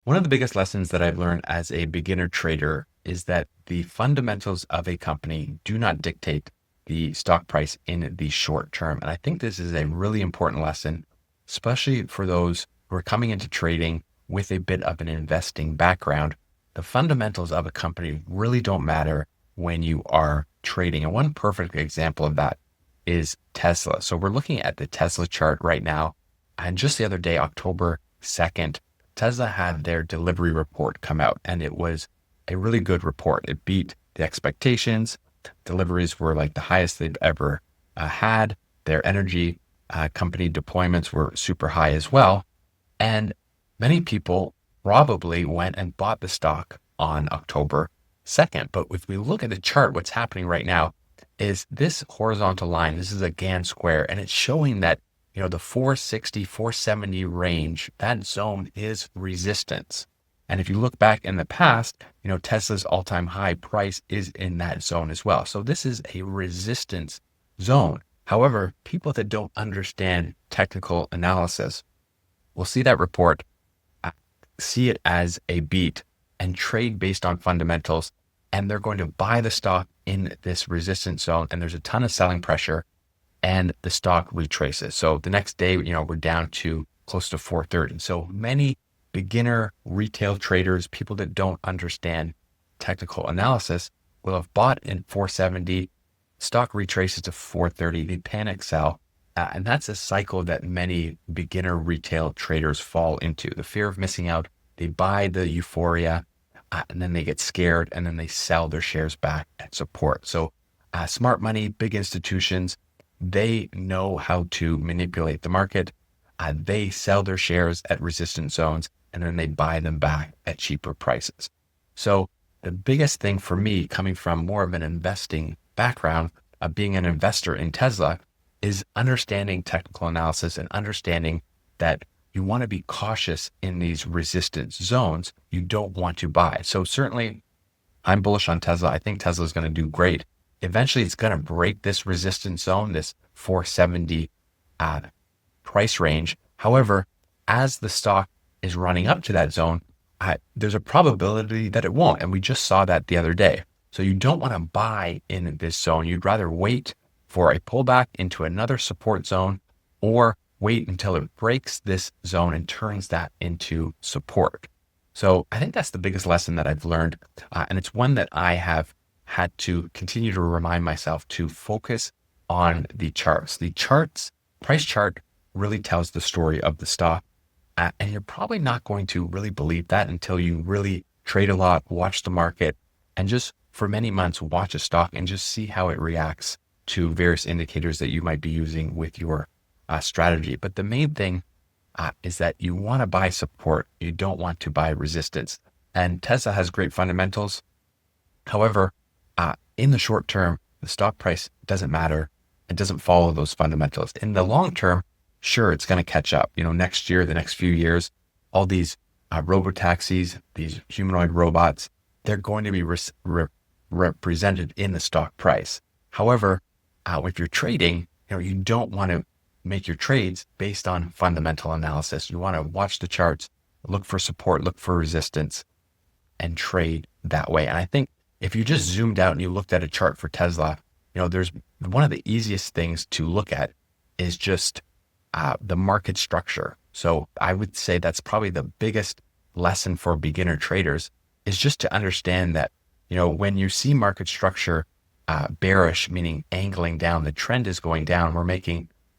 One of the biggest lessons that I've learned as a beginner trader is that the fundamentals of a company do not dictate the stock price in the short term. And I think this is a really important lesson, especially for those who are coming into trading with a bit of an investing background. The fundamentals of a company really don't matter when you are trading. And one perfect example of that is Tesla. So we're looking at the Tesla chart right now. And just the other day, October 2nd, Tesla had their delivery report come out, and it was a really good report. It beat the expectations. Deliveries were like the highest they've ever had. Their energy company deployments were super high as well. And many people probably went and bought the stock on October 2nd. But if we look at the chart, what's happening right now is this horizontal line. This is a Gann square, and it's showing that the 460, 470 range, that zone is resistance. And if you look back in the past, Tesla's all-time high price is in that zone as well. So this is a resistance zone. However, people that don't understand technical analysis will see that report, see it as a beat, and trade based on fundamentals. And they're going to buy the stock in this resistance zone. And there's a ton of selling pressure, and the stock retraces. So the next day, we're down to close to 430. So many beginner retail traders, people that don't understand technical analysis, will have bought in 470, stock retraces to 430, they panic sell. And that's a cycle that many beginner retail traders fall into. The fear of missing out, they buy the euphoria, and then they get scared, and then they sell their shares back at support. So smart money, big institutions, they know how to manipulate the market. They sell their shares at resistance zones, and then they buy them back at cheaper prices. So the biggest thing for me, coming from more of an investing background, being an investor in Tesla, is understanding technical analysis and understanding that you want to be cautious in these resistance zones. You don't want to buy. So certainly I'm bullish on Tesla. I think Tesla is going to do great. Eventually, it's going to break this resistance zone, this 470 price range. However, as the stock is running up to that zone, there's a probability that it won't. And we just saw that the other day. So you don't want to buy in this zone. You'd rather wait for a pullback into another support zone, or wait until it breaks this zone and turns that into support. So I think that's the biggest lesson that I've learned. And it's one that I have had to continue to remind myself to focus on the charts. The charts, price chart really tells the story of the stock. And you're probably not going to really believe that until you really trade a lot, watch the market, and just for many months, watch a stock and just see how it reacts to various indicators that you might be using with your strategy. But the main thing is that you want to buy support. You don't want to buy resistance. And Tesla has great fundamentals. However, in the short term, the stock price doesn't matter. It doesn't follow those fundamentals. In the long term, sure, it's going to catch up. Next year, the next few years, all these robotaxis, these humanoid robots, they're going to be represented in the stock price. However, if you're trading, you don't want to make your trades based on fundamental analysis. You want to watch the charts, look for support, look for resistance, and trade that way. And I think if you just zoomed out and you looked at a chart for Tesla, there's one of the easiest things to look at is just the market structure. So I would say that's probably the biggest lesson for beginner traders, is just to understand that, when you see market structure bearish, meaning angling down, the trend is going down.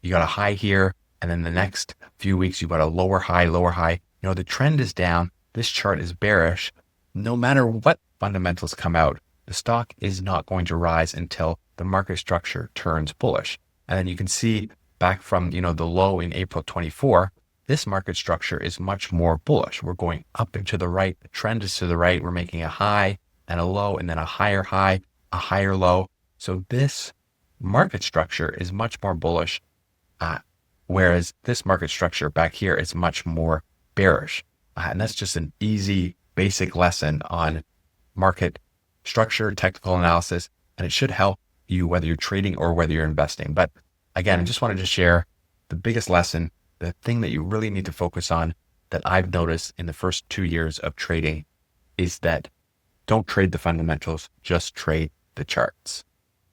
You got a high here, and then the next few weeks, you got a lower high. The trend is down. This chart is bearish. No matter what fundamentals come out, the stock is not going to rise until the market structure turns bullish. And then you can see back from, the low in April 24, this market structure is much more bullish. We're going up and to the right. The trend is to the right. We're making a high and a low, and then a higher high, a higher low. So this market structure is much more bullish, whereas this market structure back here is much more bearish. And that's just an easy, basic lesson on market structure, technical analysis, and it should help you whether you're trading or whether you're investing. But again, I just wanted to share the biggest lesson, the thing that you really need to focus on that I've noticed in the first 2 years of trading is that don't trade the fundamentals, just trade the charts.